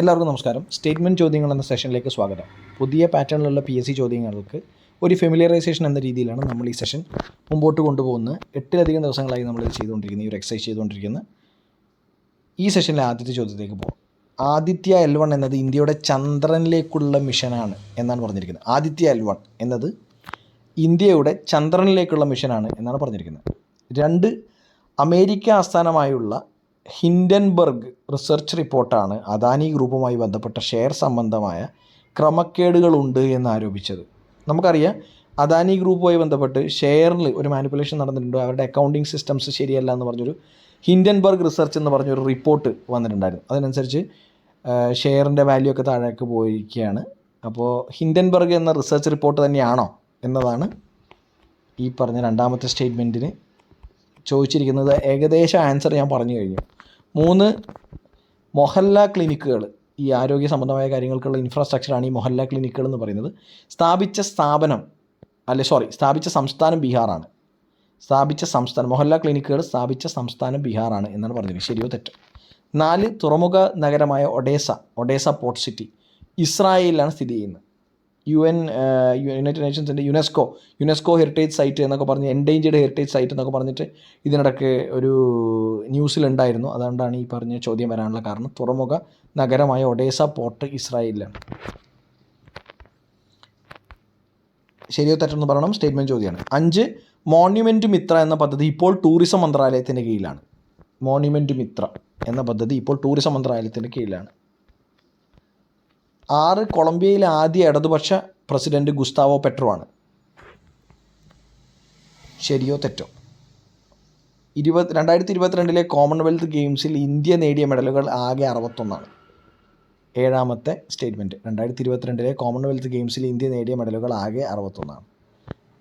എല്ലാവർക്കും നമസ്കാരം. സ്റ്റേറ്റ്മെൻറ്റ് ചോദ്യങ്ങൾ എന്ന സെഷനിലേക്ക് സ്വാഗതം. പുതിയ പാറ്റേണിലുള്ള PSC ചോദ്യങ്ങൾക്ക് ഒരു ഫെമിലിയറൈസേഷൻ എന്ന രീതിയിലാണ് നമ്മൾ ഈ സെഷൻ മുമ്പോട്ട് കൊണ്ടുപോകുന്നത്. 8ലധികം ദിവസങ്ങളായി നമ്മളിത് ചെയ്തുകൊണ്ടിരിക്കുന്നത്, ഈ ഒരു എക്സസൈസ് ചെയ്തുകൊണ്ടിരിക്കുന്നത്. ഈ സെഷനിലെ ആദ്യത്തെ ചോദ്യത്തിലേക്ക് പോകാം. ആദിത്യ L1 എന്നത് ഇന്ത്യയുടെ ചന്ദ്രനിലേക്കുള്ള മിഷനാണ് എന്നാണ് പറഞ്ഞിരിക്കുന്നത്. ആദിത്യ L1 എന്നത് ഇന്ത്യയുടെ ചന്ദ്രനിലേക്കുള്ള മിഷനാണ് എന്നാണ് പറഞ്ഞിരിക്കുന്നത്. 2, അമേരിക്ക ആസ്ഥാനമായുള്ള ഹിൻഡൻബർഗ് റിസർച്ച് റിപ്പോർട്ടാണ് അദാനി ഗ്രൂപ്പുമായി ബന്ധപ്പെട്ട ഷെയർ സംബന്ധമായ ക്രമക്കേടുകളുണ്ട് എന്ന് ആരോപിച്ചത്. നമുക്കറിയാം, അദാനി ഗ്രൂപ്പുമായി ബന്ധപ്പെട്ട് ഷെയറിൽ ഒരു മാനിപ്പുലേഷൻ നടന്നിട്ടുണ്ട്, അവരുടെ അക്കൗണ്ടിങ് സിസ്റ്റംസ് ശരിയല്ല എന്ന് പറഞ്ഞൊരു ഹിൻഡൻബർഗ് റിസർച്ച് എന്ന് പറഞ്ഞൊരു റിപ്പോർട്ട് വന്നിട്ടുണ്ടായിരുന്നു. അതിനനുസരിച്ച് ഷെയറിൻ്റെ വാല്യൂ ഒക്കെ താഴേക്ക് പോയിരിക്കുകയാണ്. അപ്പോൾ ഹിൻഡൻബർഗ് എന്ന റിസർച്ച് റിപ്പോർട്ട് തന്നെയാണോ എന്നതാണ് ഈ പറഞ്ഞ രണ്ടാമത്തെ സ്റ്റേറ്റ്മെൻറ്റിന് ചോദിച്ചിരിക്കുന്നത്. ഏകദേശം ആൻസർ ഞാൻ പറഞ്ഞു കഴിഞ്ഞു. 3, മൊഹല്ല ക്ലിനിക്കുകൾ, ഈ ആരോഗ്യ സംബന്ധമായ കാര്യങ്ങൾക്കുള്ള ഇൻഫ്രാസ്ട്രക്ചറാണ് ഈ മൊഹല്ല ക്ലിനിക്കുകൾ എന്ന് പറയുന്നത്. സ്ഥാപിച്ച സംസ്ഥാനം ബീഹാറാണ്. മൊഹല്ല ക്ലിനിക്കുകൾ സ്ഥാപിച്ച സംസ്ഥാനം ബീഹാറാണ് എന്നാണ് പറഞ്ഞത്. ശരിയോ തെറ്റോ? 4, തുറമുഖ നഗരമായ ഒഡേസ പോർട്ട് സിറ്റി ഇസ്രായേലിലാണ് സ്ഥിതി ചെയ്യുന്നത്. യുണൈറ്റഡ് നേഷൻസിൻ്റെ യുനെസ്കോ ഹെറിറ്റേജ് സൈറ്റ് എന്നൊക്കെ പറഞ്ഞ്, എൻഡേഞ്ചേർഡ് ഹെറിറ്റേജ് സൈറ്റ് എന്നൊക്കെ പറഞ്ഞിട്ട് ഇതിനിടയ്ക്ക് ഒരു ന്യൂസിലുണ്ടായിരുന്നു. അതുകൊണ്ടാണ് ഈ പറഞ്ഞ ചോദ്യം വരാനുള്ള കാരണം. തുറമുഖ നഗരമായ ഒഡേസ പോർട്ട് ഇസ്രായേലിലാണ്. ശരിയോ തെറ്റെന്ന് പറയണം. സ്റ്റേറ്റ്മെൻറ്റ് ചോദ്യമാണ്. 5, മോണ്യുമെൻറ്റ് മിത്ര എന്ന പദ്ധതി ഇപ്പോൾ ടൂറിസം മന്ത്രാലയത്തിൻ്റെ കീഴിലാണ്. മോണ്യുമെൻറ്റ് മിത്ര എന്ന പദ്ധതി ഇപ്പോൾ ടൂറിസം മന്ത്രാലയത്തിൻ്റെ കീഴിലാണ്. 6, കൊളംബിയയിലെ ആദ്യ ഇടതുപക്ഷ പ്രസിഡന്റ് ഗുസ്താവോ പെട്രോ ആണ്. ശരിയോ തെറ്റോ? 2022 കോമൺവെൽത്ത് ഗെയിംസിൽ ഇന്ത്യ നേടിയ മെഡലുകൾ ആകെ 61. 7ാമത്തെ സ്റ്റേറ്റ്മെൻറ്റ്. 2022 കോമൺവെൽത്ത് ഗെയിംസിൽ ഇന്ത്യ നേടിയ മെഡലുകൾ ആകെ 61.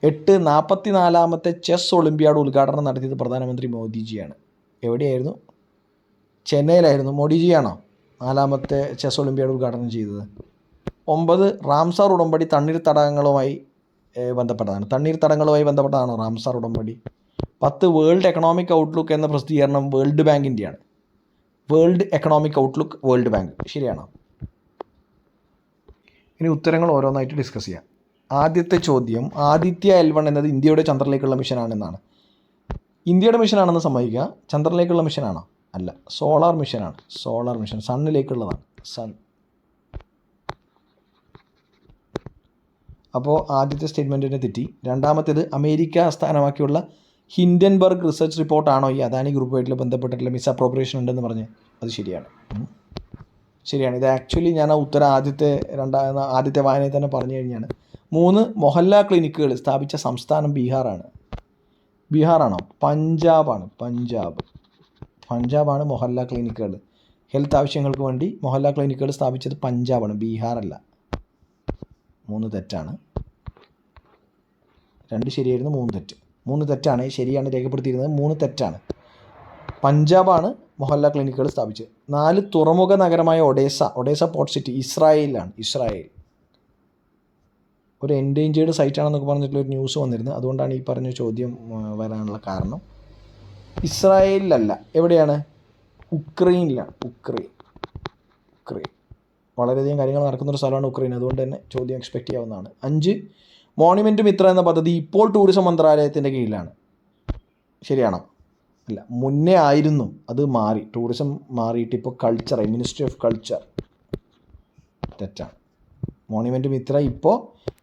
8, 44ാമത്തെ ചെസ് ഒളിമ്പ്യാഡ് ഉദ്ഘാടനം നടത്തിയത് പ്രധാനമന്ത്രി മോദിജിയാണ്. എവിടെയായിരുന്നു? ചെന്നൈയിലായിരുന്നു. മോഡിജിയാണോ 4ാമത്തെ ചെസ് ഒളിമ്പ്യാഡ് ഉദ്ഘാടനം ചെയ്തത്? 9, റാംസാർ ഉടമ്പടി തണ്ണീർത്തടങ്ങളുമായി ബന്ധപ്പെട്ടതാണോ റാംസാർ ഉടമ്പടി? 10, വേൾഡ് എക്കണോമിക് ഔട്ട്ലുക്ക് എന്ന പ്രസിദ്ധീകരണം വേൾഡ് ബാങ്കിൻ്റെയാണ്. World economic outlook world bank. ശരിയാണോ? ഇനി ഉത്തരങ്ങൾ ഓരോന്നായിട്ട് ഡിസ്കസ് ചെയ്യാം. ആദ്യത്തെ ചോദ്യം, ആദിത്യ L1 എന്നത് ഇന്ത്യയുടെ ചന്ദ്രനിലേക്കുള്ള മിഷനാണെന്നാണ്. ഇന്ത്യയുടെ മിഷനാണെന്ന് സമ്മതിക്കുക. ചന്ദ്രനിലേക്കുള്ള മിഷനാണോ? അല്ല, സോളാർ മിഷനാണ്. സണ്ണിലേക്കുള്ളതാണ്. അപ്പോൾ ആദ്യത്തെ സ്റ്റേറ്റ്മെൻറ്റിനെ തെറ്റി. രണ്ടാമത്തേത്, അമേരിക്ക ആസ്ഥാനമാക്കിയുള്ള ഹിൻഡൻബർഗ് റിസർച്ച് റിപ്പോർട്ടാണോ ഈ അദാനി ഗ്രൂപ്പുമായിട്ട് ബന്ധപ്പെട്ടിട്ടുള്ള മിസ്അപ്രോപ്രിയേഷൻ ഉണ്ടെന്ന് പറഞ്ഞ്? അത് ശരിയാണ്. ഇത് ആക്ച്വലി ഞാൻ ആ ഉത്തരം ആദ്യത്തെ വായനയിൽ തന്നെ പറഞ്ഞു കഴിഞ്ഞാണ്. 3, മൊഹല്ല ക്ലിനിക്കുകൾ സ്ഥാപിച്ച സംസ്ഥാനം ബീഹാറാണോ? പഞ്ചാബാണ് മൊഹല്ല ക്ലിനിക്കുകൾ. ഹെൽത്ത് ആവശ്യങ്ങൾക്ക് വേണ്ടി മൊഹല്ല ക്ലിനിക്കുകൾ സ്ഥാപിച്ചത് പഞ്ചാബാണ്, ബീഹാറല്ല. 3 തെറ്റാണ്. 2 ശരിയായിരുന്നു, 3 തെറ്റ്. 3 തെറ്റാണ്. ശരിയാണ് രേഖപ്പെടുത്തിയിരുന്നത്. 3 തെറ്റാണ്. പഞ്ചാബാണ് മൊഹല്ല ക്ലിനിക്കുകൾ സ്ഥാപിച്ചത്. 4, തുറമുഖ നഗരമായ ഒഡേസ പോർട്ട് സിറ്റി ഇസ്രായേലിലാണ്. ഒരു എൻഡേഞ്ചേർഡ് സൈറ്റാണെന്നൊക്കെ പറഞ്ഞിട്ടുള്ളൊരു ന്യൂസ് വന്നിരുന്നത്. അതുകൊണ്ടാണ് ഈ പറഞ്ഞ ചോദ്യം വരാനുള്ള കാരണം. ഇസ്രായേലിലല്ല. എവിടെയാണ്? ഉക്രൈനിലാണ്. ഉക്രൈൻ വളരെയധികം കാര്യങ്ങൾ നടക്കുന്നൊരു സ്ഥലമാണ് ഉക്രൈൻ. അതുകൊണ്ട് തന്നെ ചോദ്യം എക്സ്പെക്റ്റ് ചെയ്യാവുന്നതാണ്. 5, മോണ്യുമെൻറ്റ് മിത്ര എന്ന പദ്ധതി ഇപ്പോൾ ടൂറിസം മന്ത്രാലയത്തിൻ്റെ കീഴിലാണ്. ശരിയാണോ? അല്ല, മുന്നേ ആയിരുന്നു, അത് മാറി. ടൂറിസം മാറിയിട്ട് ഇപ്പോൾ കൾച്ചറായി, മിനിസ്ട്രി ഓഫ് കൾച്ചർ. തെറ്റാണ്. മോണ്യുമെൻറ്റ് മിത്ര ഇപ്പോൾ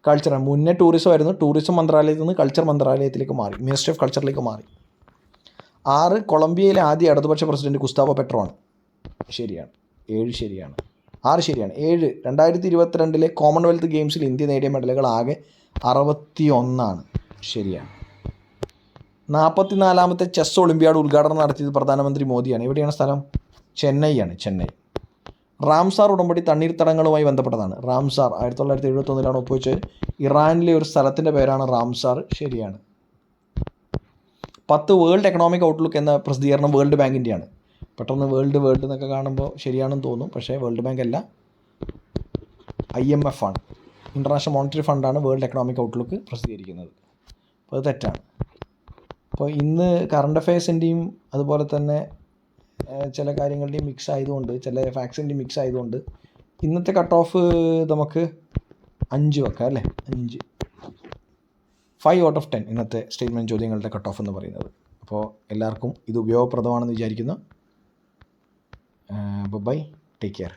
കൾച്ചറാണ്. മുന്നേ ടൂറിസം ആയിരുന്നു. ടൂറിസം മന്ത്രാലയത്തിൽ നിന്ന് കൾച്ചർ മന്ത്രാലയത്തിലേക്ക് മാറി, മിനിസ്ട്രി ഓഫ് കൾച്ചറിലേക്ക് മാറി. 6, കൊളംബിയയിലെ ആദ്യ ഇടതുപക്ഷ പ്രസിഡന്റ് ഗുസ്താവോ പെട്രോ ആണ്. ശരിയാണ്. 7 ശരിയാണ്. 6 ശരിയാണ്. 7, 2022 കോമൺവെൽത്ത് ഗെയിംസിൽ ഇന്ത്യ നേടിയ മെഡലുകൾ ആകെ 61. ശരിയാണ്. 44ാമത്തെ ചെസ് ഒളിമ്പ്യാഡ് ഉദ്ഘാടനം നടത്തിയത് പ്രധാനമന്ത്രി മോദിയാണ്. എവിടെയാണ് സ്ഥലം? ചെന്നൈ. റാംസാർ ഉടമ്പടി തണ്ണീർത്തടങ്ങളുമായി ബന്ധപ്പെട്ടതാണ്. റാംസാർ 1971 ഒപ്പുവെച്ച് ഇറാനിലെ ഒരു സ്ഥലത്തിൻ്റെ പേരാണ് റാംസാർ. ശരിയാണ്. 10, വേൾഡ് എക്കണോമിക് ഔട്ട്ലുക്ക് എന്ന പ്രസിദ്ധീകരണം വേൾഡ് ബാങ്കിൻ്റെയാണ്. പെട്ടെന്ന് വേൾഡ് എന്നൊക്കെ കാണുമ്പോൾ ശരിയാണെന്ന് തോന്നും, പക്ഷേ വേൾഡ് ബാങ്ക് അല്ല, IMF ആണ്. ഇൻ്റർനാഷണൽ മോണിറ്ററി ഫണ്ടാണ് വേൾഡ് എക്കണോമിക് ഔട്ട്ലുക്ക് പ്രസിദ്ധീകരിക്കുന്നത്. അപ്പോൾ അത് തെറ്റാണ്. അപ്പോൾ ഇന്ന് കറണ്ട് അഫയേഴ്സിൻ്റെയും അതുപോലെ തന്നെ ചില കാര്യങ്ങളുടെയും മിക്സ് ആയതുകൊണ്ട്, ചില ഫാക്ട്സിൻ്റെയും മിക്സ് ആയതുകൊണ്ട് ഇന്നത്തെ കട്ട് ഓഫ് നമുക്ക് 5 വെക്കാം അല്ലേ. 5 ഔട്ട് ഓഫ് 10 ഇന്നത്തെ സ്റ്റേറ്റ്മെൻറ്റ് ചോദ്യങ്ങളുടെ കട്ട് ഓഫ് എന്ന് പറയുന്നത്. അപ്പോൾ എല്ലാവർക്കും ഇത് ഉപയോഗപ്രദമാണെന്ന് വിചാരിക്കുന്നു. Bye, take care.